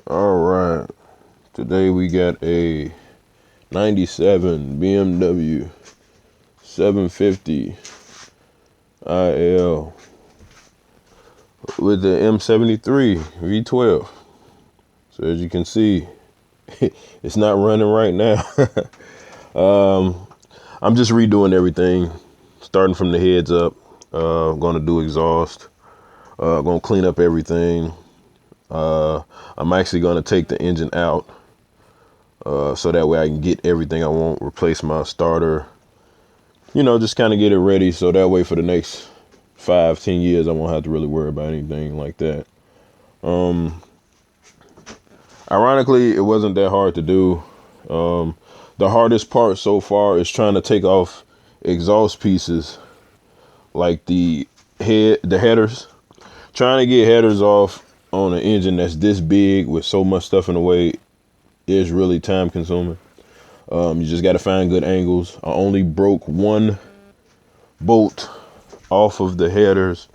All right, today we got a 97 BMW 750 IL with the M73 V12. So as you can see, it's not running right now. I'm just redoing everything, starting from the heads up. Going to do exhaust. Going to clean up everything. I'm actually going to take the engine out so that way I can get everything I want, replace my starter, just kind of get it ready. So that way for the next 5-10 years, I won't have to really worry about anything like that. Ironically, it wasn't that hard to do. The hardest part so far is trying to take off exhaust pieces like the headers. Trying to get headers off on an engine that's this big with so much stuff in the way is really time consuming. You just got to find good angles. I only broke one bolt off of the headers,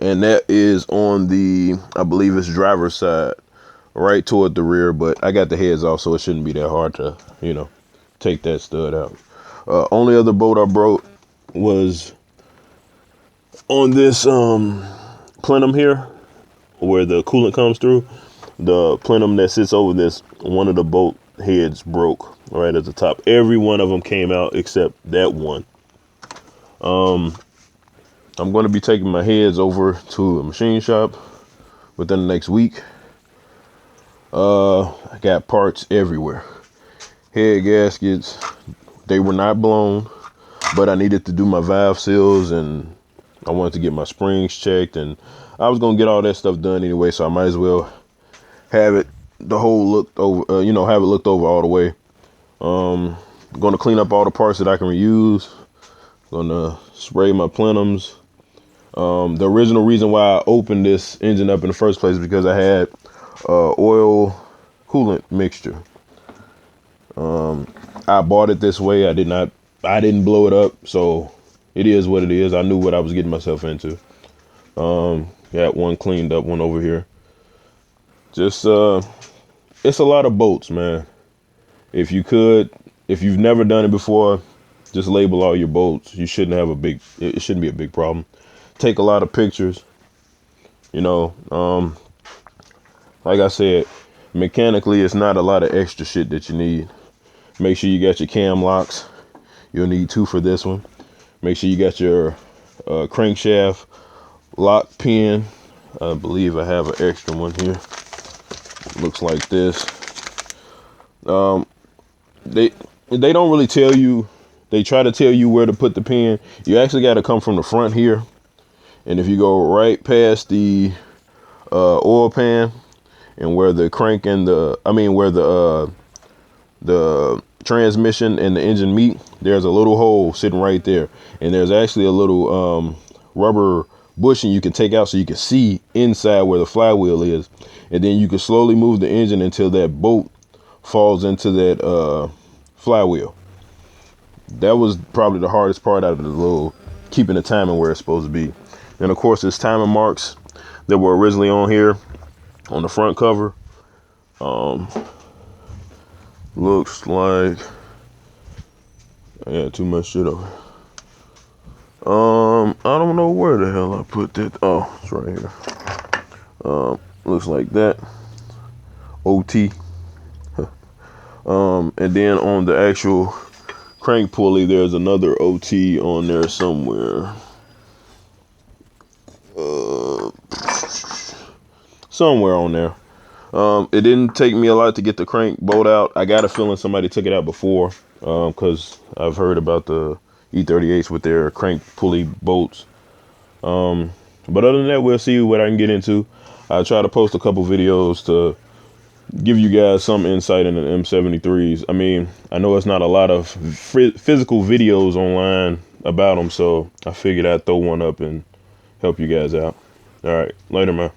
and that is on the, I believe it's driver's side, right toward the rear, but I got the heads off, so it shouldn't be that hard to, take that stud out. Only other bolt I broke was on this plenum here, where the coolant comes through. The plenum that sits over this, one of the bolt heads broke right at the top. Every one of them came out except that one. I'm going to be taking my heads over to a machine shop within the next week. I got parts everywhere. Head gaskets, they were not blown, but I needed to do my valve seals, and I wanted to get my springs checked, and I was going to get all that stuff done anyway, so I might as well have it the whole looked over, have it looked over all the way. Going to clean up all the parts that I can reuse. Going to spray my plenums. The original reason why I opened this engine up in the first place is because I had oil coolant mixture. I bought it this way. I didn't blow it up, so it is what it is. I knew what I was getting myself into. Got one cleaned up one over here. Just it's a lot of bolts, man. If you've never done it before, just label all your bolts. You shouldn't have it shouldn't be a big problem. Take a lot of pictures, like I said, mechanically, it's not a lot of extra shit that you need. Make sure you got your cam locks. You'll need 2 for this one. Make sure you got your crankshaft lock pin. I believe I have an extra one here. Looks like this. They don't really tell you. They try to tell you where to put the pin. You actually got to come from the front here, and if you go right past the oil pan and where the crank and where the transmission and the engine meet, there's a little hole sitting right there, and there's actually a little rubber bushing you can take out so you can see inside where the flywheel is, and then you can slowly move the engine until that bolt falls into that flywheel. That was probably the hardest part out of the little keeping the timing where it's supposed to be. And of course, there's timing marks that were originally on here on the front cover. Looks like I got too much shit over. I don't know where the hell I put that. Oh, it's right here. Looks like that. OT. And then on the actual crank pulley, there's another OT on there somewhere. Somewhere on there. It didn't take me a lot to get the crank bolt out. I got a feeling somebody took it out before, because I've heard about the E38s with their crank pulley bolts. But other than that, we'll see what I can get into. I try to post a couple videos to give you guys some insight into M73s. I mean, I know it's not a lot of physical videos online about them, so I figured I'd throw one up and help you guys out. All right, later, man.